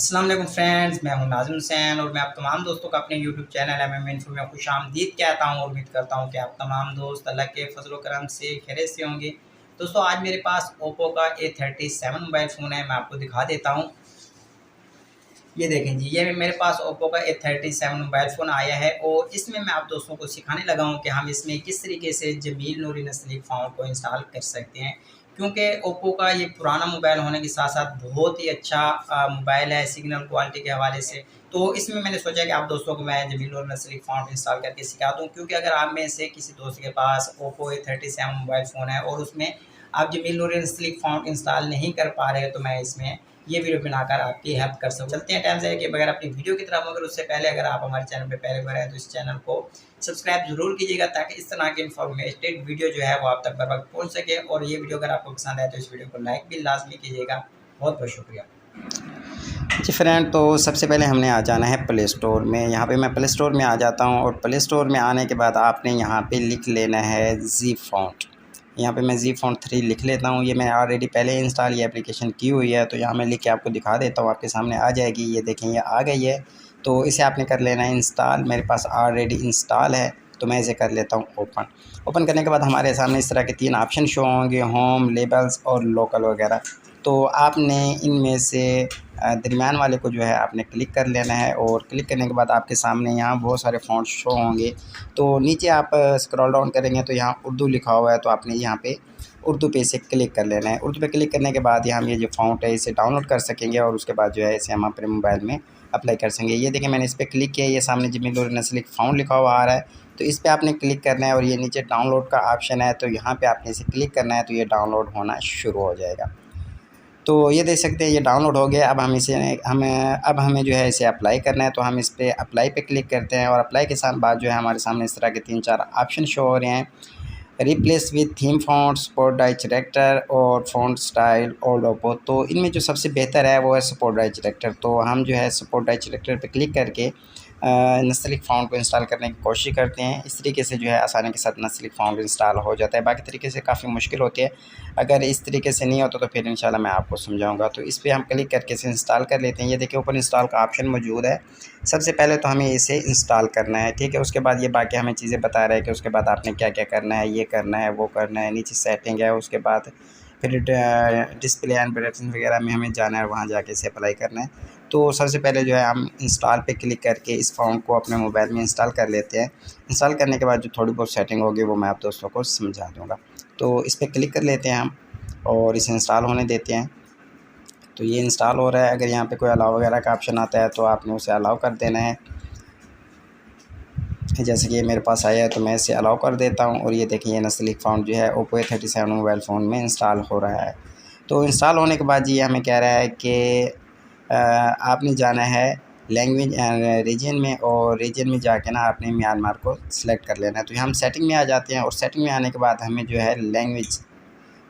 अस्सलाम वालेकुम फ्रेंड्स, मैं हूं नाज़िम हुसैन और मैं आप तमाम दोस्तों का अपने यूट्यूब चैनल एमएम इन्फो में खुशामदीद कहता हूं। उम्मीद करता हूं कि आप तमाम दोस्त अल्लाह के फजल करम से खैरियत से होंगे। दोस्तों, आज मेरे पास ओप्पो का A37 मोबाइल फ़ोन है। मैं आपको दिखा देता हूं। ये देखें जी, ये मेरे पास ओप्पो का A37 मोबाइल फ़ोन आया है और इसमें मैं आप दोस्तों को सिखाने लगा हूँ कि हम इसमें किस तरीके से जमील नूरी नस्ली फ़ॉन्ट को इंस्टॉल कर सकते हैं। क्योंकि ओप्पो का ये पुराना मोबाइल होने के साथ-साथ बहुत ही अच्छा मोबाइल है सिग्नल क्वालिटी के हवाले से। तो इसमें मैंने सोचा कि आप दोस्तों को मैं जमील नूरी नस्ली फ़ॉन्ट इंस्टॉल करके सिखा दूँ, क्योंकि अगर आप में से किसी दोस्त के पास ओप्पो A37 मोबाइल फ़ोन है और उसमें आप जमील नूरी नस्ली फ़ॉन्ट इंस्टॉल नहीं कर पा रहे हो, तो मैं इसमें ये वीडियो बनाकर आपकी हेल्प कर सकूँ। चलते हैं टाइम ज़ाया किए बगैर अपनी वीडियो की तरफ, मगर उससे पहले अगर आप हमारे चैनल पे पहली बार आए तो इस चैनल को सब्सक्राइब ज़रूर कीजिएगा, ताकि इस तरह की इन्फॉर्मेटिव वीडियो जो है वो आप तक बर वक्त पहुँच सके। और ये वीडियो अगर आपको पसंद आए तो इस वीडियो को लाइक भी लाजमी कीजिएगा। बहुत बहुत शुक्रिया जी फ्रेंड, तो सबसे पहले हमने आ जाना है प्ले स्टोर में। यहाँ पे मैं प्ले स्टोर में आ जाता हूँ और प्ले स्टोर में आने के बाद आपने यहाँ पे लिख लेना है जी फ़ॉन्ट। यहाँ पे मैं जी फ़ॉन्ट 3 लिख लेता हूँ। ये मैंने ऑलरेडी पहले इंस्टॉल ये एप्लीकेशन की हुई है, तो यहाँ मैं लिख के आपको दिखा देता हूँ, आपके सामने आ जाएगी। ये देखें, ये आ गई है। तो इसे आपने कर लेना है इंस्टॉल। मेरे पास ऑलरेडी इंस्टॉल है, तो मैं इसे कर लेता हूँ ओपन। ओपन करने के बाद हमारे सामने इस तरह के 3 ऑप्शन शो होंगे, होम, लेबल्स और लोकल वगैरह। तो आपने इनमें से दरमियान वाले को जो है आपने क्लिक कर लेना है और क्लिक करने के बाद आपके सामने यहाँ बहुत सारे फ़ॉन्ट शो होंगे। तो नीचे आप स्क्रॉल डाउन करेंगे तो यहाँ उर्दू लिखा हुआ है, तो आपने यहाँ पे उर्दू पे इसे क्लिक कर लेना है। उर्दू पे क्लिक करने के बाद यहाँ हम ये जो फ़ॉन्ट है इसे डाउनलोड कर सकेंगे और उसके बाद जो है इसे हम अपने मोबाइल में अप्लाई कर सकेंगे। ये देखिए, मैंने इस पर क्लिक किया, ये सामने जमील नूरी नस्ली फ़ॉन्ट लिखा हुआ आ रहा है, तो इस पर आपने क्लिक करना है और ये नीचे डाउनलोड का ऑप्शन है, तो यहाँ पर आपने इसे क्लिक करना है, तो ये डाउनलोड होना शुरू हो जाएगा। तो ये देख सकते हैं ये डाउनलोड हो गया। अब हमें जो है इसे अप्लाई करना है, तो हम इस पे अप्लाई पे क्लिक करते हैं और अप्लाई के साथ बाद जो है हमारे सामने इस तरह के 3-4 ऑप्शन शो हो रहे हैं। Replace with theme font, support डाइच कैरेक्टर और फ़ॉन्ट स्टाइल और लोगो। तो इनमें जो सबसे बेहतर है वो है सपोर्ट डाइच कैरेक्टर। तो हम जो है सपोर्ट डाइच कैरेक्टर पे क्लिक करके नस्लिक फ़ॉन्ट को इंस्टॉल करने की कोशिश करते हैं। इस तरीके से जो है आसानी के साथ नस्लिक फ़ॉन्ट इंस्टॉल हो जाता है। बाकी तरीके से काफ़ी मुश्किल होती है। अगर इस तरीके से नहीं होता तो फिर इंशाल्लाह मैं आपको समझाऊंगा। तो इस पर हम क्लिक करके इसे इंस्टॉल कर लेते हैं। ये देखिए, ऊपर इंस्टॉल का ऑप्शन मौजूद है। सबसे पहले तो हमें इसे इंस्टॉल करना है, ठीक है। उसके बाद ये बाकी हमें चीज़ें बता रहा है कि उसके बाद आपने क्या क्या करना है, ये करना है, वो करना है। नीचे सेटिंग है, उसके बाद फिर डिस्प्ले एंड ब्राइटनेस वगैरह में हमें जाना है, वहाँ जाके इसे अप्लाई करना है। तो सबसे पहले जो है हम इंस्टॉल पे क्लिक करके इस फ़ॉन्ट को अपने मोबाइल में इंस्टॉल कर लेते हैं। इंस्टॉल करने के बाद जो थोड़ी बहुत सेटिंग होगी वो मैं आप दोस्तों को समझा दूँगा। तो इस पर क्लिक कर लेते हैं हम और इसे इंस्टॉल होने देते हैं। तो ये इंस्टॉल हो रहा है। अगर यहाँ पे कोई अलाउ वगैरह का ऑप्शन आता है तो आपने उसे अलाउ कर देना है। जैसे कि ये मेरे पास आया है तो मैं इसे अलाउ कर देता हूँ और ये देखिए, ये नस्लिक फ़ॉन्ट जो है ओप्पो A37 मोबाइल फ़ोन में इंस्टॉल हो रहा है। तो इंस्टॉल होने के बाद ये हमें कह रहा है कि आपने जाना है लैंग्वेज रीजन में, और रीजन में जाके ना आपने म्यांमार को सिलेक्ट कर लेना है। तो हम सेटिंग में आ जाते हैं और सेटिंग में आने के बाद हमें जो है लैंग्वेज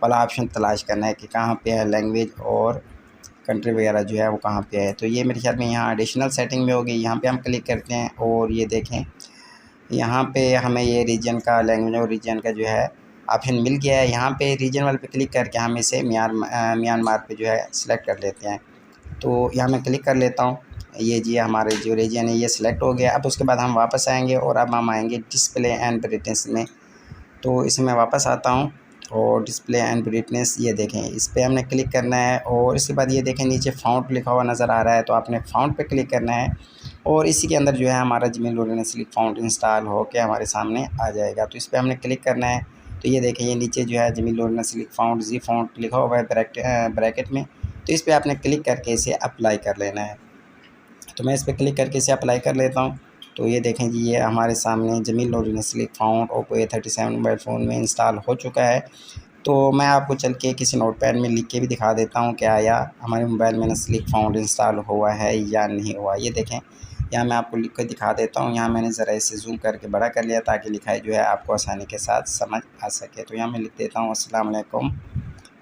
वाला ऑप्शन तलाश करना है कि कहाँ पे है लैंग्वेज और कंट्री वगैरह जो है वो कहाँ पे है। तो ये मेरे ख्याल में यहाँ एडिशनल सेटिंग में होगी। यहाँ पे हम क्लिक करते हैं और ये देखें, यहाँ पे हमें ये रीजन का लैंग्वेज और रीजन का जो है ऑप्शन मिल गया है। यहाँ पे रीजन वाले पे क्लिक करके हम इसे म्यांमार पे जो है सिलेक्ट कर लेते हैं। तो यहाँ मैं क्लिक कर लेता हूँ। ये जी हमारे जो रीजन है ये सिलेक्ट हो गया। अब उसके बाद हम वापस आएंगे और अब हम आएंगे डिस्प्ले एंड ब्राइटनेस में। तो इसमें मैं वापस आता हूँ और डिस्प्ले एंड ब्राइटनेस, ये देखें, इस पर हमने क्लिक करना है और इसके बाद ये देखें नीचे फ़ॉन्ट लिखा हुआ नज़र आ रहा है, तो आपने फ़ॉन्ट पे क्लिक करना है और इसी के अंदर जो है हमारा जमील नूरी नस्ली फ़ॉन्ट इंस्टॉल हो के हमारे सामने आ जाएगा। तो इस पर हमने क्लिक करना है। तो ये देखें, ये नीचे जो है जमील नूरी नस्ली फ़ॉन्ट जी फ़ॉन्ट लिखा हुआ है ब्रैकेट में। तो इस पर आपने क्लिक करके इसे अप्लाई कर लेना है। तो मैं इस पर क्लिक करके इसे अप्लाई कर लेता हूँ। तो ये देखें जी, ये हमारे सामने जमील नूरी नस्ली font Oppo A37 mobile phone में इंस्टॉल हो चुका है। तो मैं आपको चल के किसी नोटपैड में लिख के भी दिखा देता हूँ कि आया हमारे मोबाइल में नस्लिक फ़ॉन्ट इंस्टॉल हुआ है या नहीं हुआ। ये देखें, यहाँ मैं आपको लिख कर दिखा देता हूँ। यहाँ मैंने ज़रा इसे जूम करके बड़ा कर लिया ताकि लिखाई जो है आपको आसानी के साथ समझ आ सके। तो यहाँ मैं लिख देता हूँ, अस्सलाम वालेकुम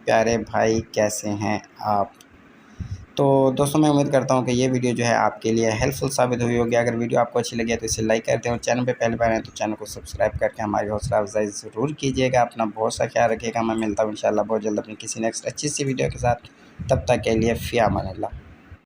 प्यारे भाई, कैसे हैं आप। तो दोस्तों, मैं उम्मीद करता हूँ कि ये वीडियो जो है आपके लिए हेल्पफुल साबित हुई होगी। अगर वीडियो आपको अच्छी लगी है तो इसे लाइक कर दें और चैनल पे पहली बार आए तो चैनल को सब्सक्राइब करके हमारी हौसला अफजाई ज़रूर कीजिएगा। अपना बहुत सा ख्याल रखिएगा। मैं मिलता हूँ इंशाल्लाह बहुत जल्द अपनी किसी नेक्स्ट अच्छी सी वीडियो के साथ। तब तक के लिए फ़ी अमान अल्लाह।